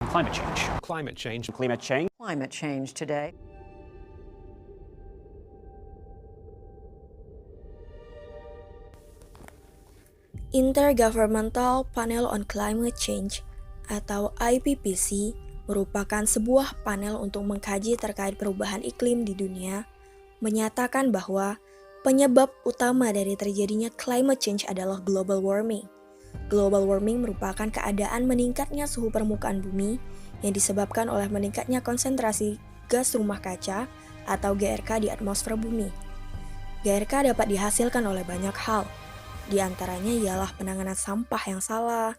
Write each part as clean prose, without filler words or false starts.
climate change. Climate change. Climate change. Climate change today. Intergovernmental Panel on Climate Change atau IPCC merupakan sebuah panel untuk mengkaji terkait perubahan iklim di dunia, menyatakan bahwa penyebab utama dari terjadinya climate change adalah global warming. Global warming merupakan keadaan meningkatnya suhu permukaan bumi yang disebabkan oleh meningkatnya konsentrasi gas rumah kaca atau GRK di atmosfer bumi. GRK dapat dihasilkan oleh banyak hal, di antaranya ialah penanganan sampah yang salah,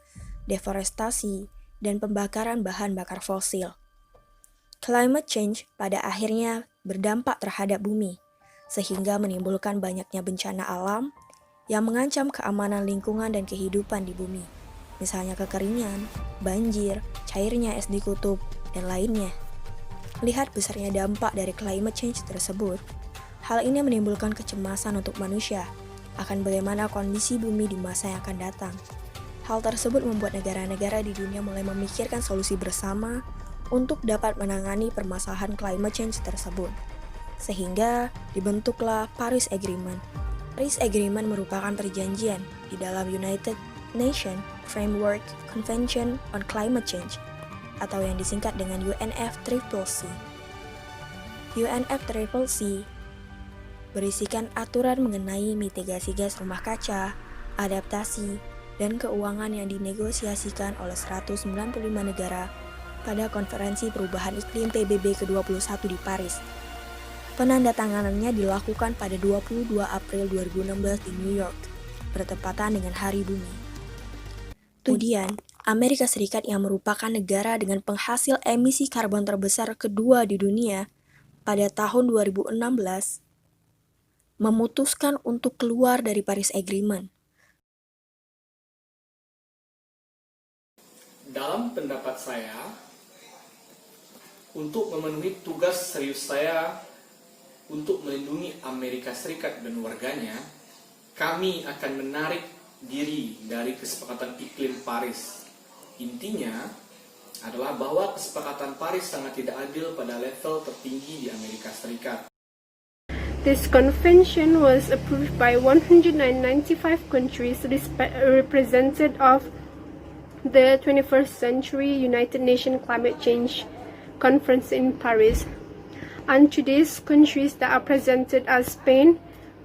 deforestasi, dan pembakaran bahan bakar fosil. Climate change pada akhirnya berdampak terhadap bumi, sehingga menimbulkan banyaknya bencana alam yang mengancam keamanan lingkungan dan kehidupan di bumi, misalnya kekeringan, banjir, cairnya es di kutub, dan lainnya. Melihat besarnya dampak dari climate change tersebut, hal ini menimbulkan kecemasan untuk manusia akan bagaimana kondisi bumi di masa yang akan datang. Hal tersebut membuat negara-negara di dunia mulai memikirkan solusi bersama untuk dapat menangani permasalahan climate change tersebut. Sehingga dibentuklah Paris Agreement. Paris Agreement merupakan perjanjian di dalam United Nations Framework Convention on Climate Change atau yang disingkat dengan UNFCCC. UNFCCC berisikan aturan mengenai mitigasi gas rumah kaca, adaptasi, dan keuangan yang dinegosiasikan oleh 195 negara pada Konferensi Perubahan Iklim PBB ke-21 di Paris. Penandatanganannya dilakukan pada 22 April 2016 di New York, bertepatan dengan Hari Bumi. Kemudian, Amerika Serikat yang merupakan negara dengan penghasil emisi karbon terbesar kedua di dunia pada tahun 2016, memutuskan untuk keluar dari Paris Agreement. Dalam pendapat saya, untuk memenuhi tugas serius saya untuk melindungi Amerika Serikat dan warganya, kami akan menarik diri dari kesepakatan iklim Paris. Intinya adalah bahwa kesepakatan Paris sangat tidak adil pada level tertinggi di Amerika Serikat. This convention was approved by 195 countries represented of the 21st Century United Nations Climate Change Conference in Paris. And to these countries that are presented are Spain,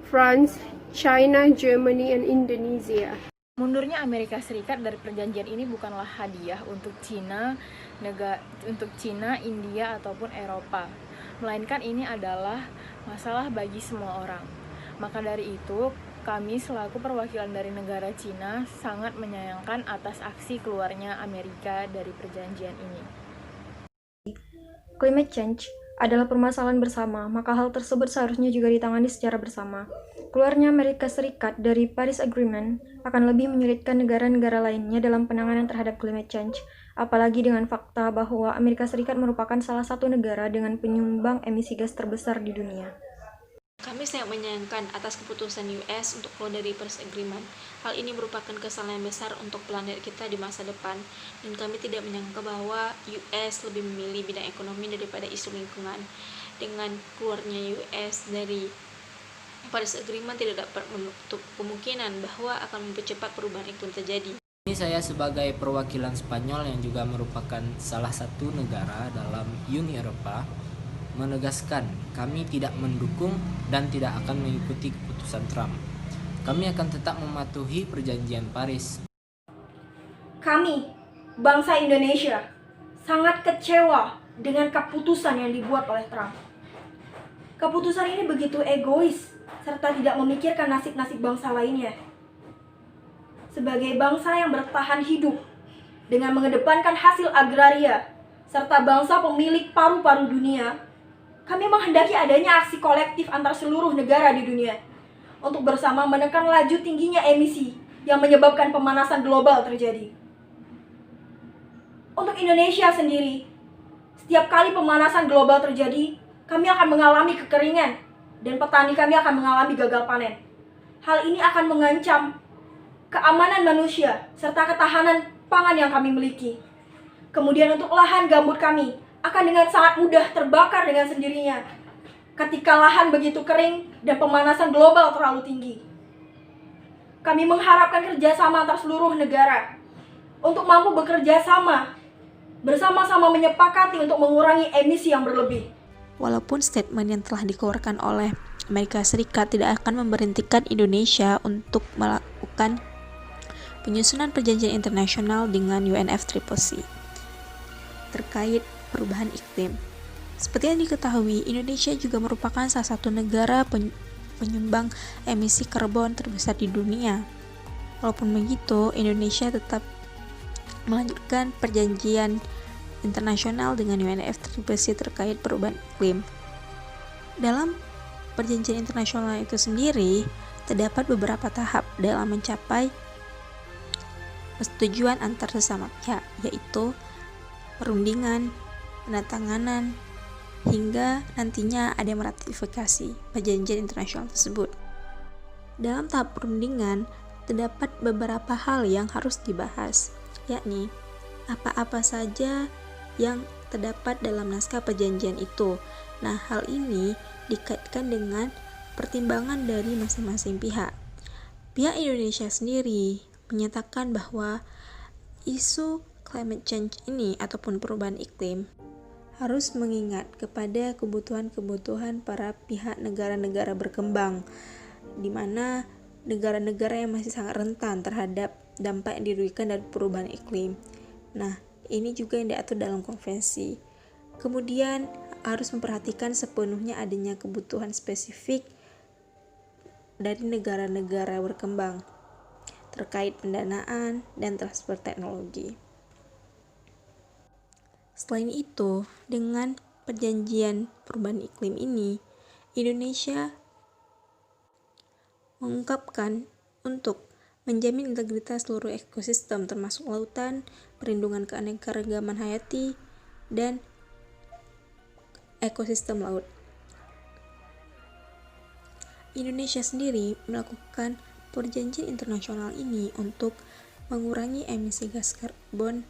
France, China, Germany, and Indonesia. Mundurnya Amerika Serikat dari perjanjian ini bukanlah hadiah untuk Cina, India, ataupun Eropa. Melainkan ini adalah masalah bagi semua orang. Maka dari itu, kami selaku perwakilan dari negara Cina sangat menyayangkan atas aksi keluarnya Amerika dari perjanjian ini. Climate change adalah permasalahan bersama, maka hal tersebut seharusnya juga ditangani secara bersama. Keluarnya Amerika Serikat dari Paris Agreement akan lebih menyulitkan negara-negara lainnya dalam penanganan terhadap climate change, apalagi dengan fakta bahwa Amerika Serikat merupakan salah satu negara dengan penyumbang emisi gas terbesar di dunia. Kami sangat menyayangkan atas keputusan US untuk keluar dari Paris Agreement. Hal ini merupakan kesalahan besar untuk planet kita di masa depan, dan kami tidak menyangka bahwa US lebih memilih bidang ekonomi daripada isu lingkungan. Dengan keluarnya US dari Paris Agreement tidak dapat menutup kemungkinan bahwa akan mempercepat perubahan iklim terjadi. Ini saya sebagai perwakilan Spanyol yang juga merupakan salah satu negara dalam Uni Eropa menegaskan kami tidak mendukung dan tidak akan mengikuti keputusan Trump. Kami akan tetap mematuhi perjanjian Paris. Kami, bangsa Indonesia, sangat kecewa dengan keputusan yang dibuat oleh Trump. Keputusan ini begitu egois serta tidak memikirkan nasib-nasib bangsa lainnya. Sebagai bangsa yang bertahan hidup dengan mengedepankan hasil agraria serta bangsa pemilik paru-paru dunia, kami menghendaki adanya aksi kolektif antar seluruh negara di dunia untuk bersama menekan laju tingginya emisi yang menyebabkan pemanasan global terjadi. Untuk Indonesia sendiri, setiap kali pemanasan global terjadi, kami akan mengalami kekeringan dan petani kami akan mengalami gagal panen. Hal ini akan mengancam keamanan manusia serta ketahanan pangan yang kami miliki. Kemudian untuk lahan gambut kami akan dengan sangat mudah terbakar dengan sendirinya ketika lahan begitu kering dan pemanasan global terlalu tinggi. Kami mengharapkan kerjasama antar seluruh negara untuk mampu bekerja sama, bersama-sama menyepakati untuk mengurangi emisi yang berlebih. Walaupun statement yang telah dikeluarkan oleh Amerika Serikat tidak akan memberhentikan Indonesia untuk melakukan penyusunan perjanjian internasional dengan UNFCCC terkait perubahan iklim. Seperti yang diketahui, Indonesia juga merupakan salah satu negara penyumbang emisi karbon terbesar di dunia. Walaupun begitu, Indonesia tetap melanjutkan perjanjian internasional dengan UNFCCC terkait perubahan iklim. Dalam perjanjian internasional itu sendiri, terdapat beberapa tahap dalam mencapai persetujuan antar sesama pihak, yaitu perundingan, penandatanganan, hingga nantinya ada yang meratifikasi perjanjian internasional tersebut. Dalam tahap perundingan, terdapat beberapa hal yang harus dibahas, yakni apa-apa saja yang terdapat dalam naskah perjanjian itu. Nah, hal ini dikaitkan dengan pertimbangan dari masing-masing pihak. Pihak Indonesia sendiri menyatakan bahwa isu climate change ini ataupun perubahan iklim harus mengingat kepada kebutuhan-kebutuhan para pihak negara-negara berkembang, di mana negara-negara yang masih sangat rentan terhadap dampak yang dirugikan dari perubahan iklim. Nah, ini juga yang diatur dalam konvensi. Kemudian harus memperhatikan sepenuhnya adanya kebutuhan spesifik dari negara-negara berkembang terkait pendanaan dan transfer teknologi. Selain itu, dengan perjanjian perubahan iklim ini, Indonesia mengungkapkan untuk menjamin integritas seluruh ekosistem termasuk lautan, perlindungan keanekaragaman hayati, dan ekosistem laut. Indonesia sendiri melakukan perjanjian internasional ini untuk mengurangi emisi gas karbon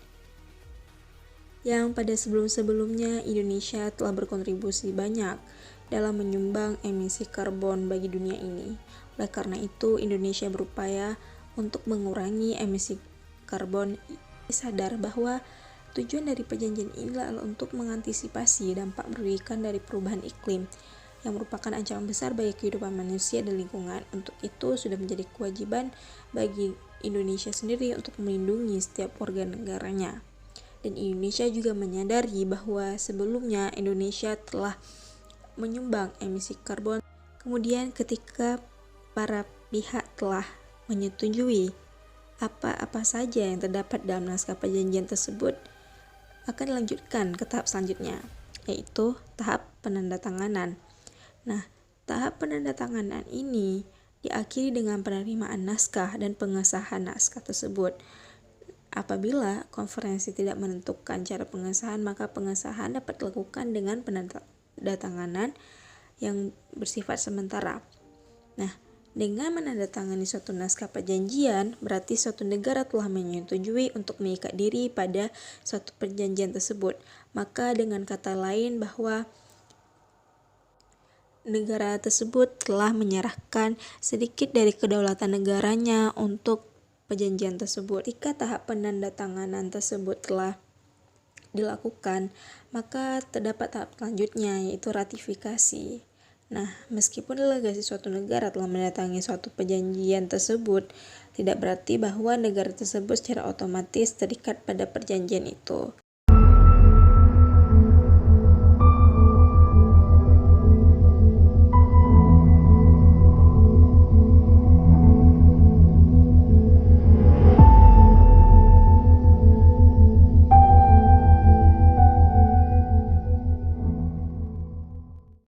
yang pada sebelum-sebelumnya Indonesia telah berkontribusi banyak dalam menyumbang emisi karbon bagi dunia ini. Oleh karena itu, Indonesia berupaya untuk mengurangi emisi karbon. Sadar bahwa tujuan dari perjanjian ini adalah untuk mengantisipasi dampak merugikan dari perubahan iklim yang merupakan ancaman besar bagi kehidupan manusia dan lingkungan. Untuk itu, sudah menjadi kewajiban bagi Indonesia sendiri untuk melindungi setiap warga negaranya. Dan Indonesia juga menyadari bahwa sebelumnya Indonesia telah menyumbang emisi karbon. Kemudian ketika para pihak telah menyetujui apa-apa saja yang terdapat dalam naskah perjanjian tersebut, akan dilanjutkan ke tahap selanjutnya, yaitu tahap penandatanganan. Nah, tahap penandatanganan ini diakhiri dengan penerimaan naskah dan pengesahan naskah tersebut. Apabila konferensi tidak menentukan cara pengesahan, maka pengesahan dapat dilakukan dengan penandatanganan yang bersifat sementara. Nah, dengan menandatangani suatu naskah perjanjian, berarti suatu negara telah menyetujui untuk mengikat diri pada suatu perjanjian tersebut. Maka dengan kata lain bahwa negara tersebut telah menyerahkan sedikit dari kedaulatan negaranya untuk perjanjian tersebut. Jika tahap penandatanganan tersebut telah dilakukan, maka terdapat tahap selanjutnya, yaitu ratifikasi. Nah, meskipun delegasi suatu negara telah mendatangi suatu perjanjian tersebut, tidak berarti bahwa negara tersebut secara otomatis terikat pada perjanjian itu.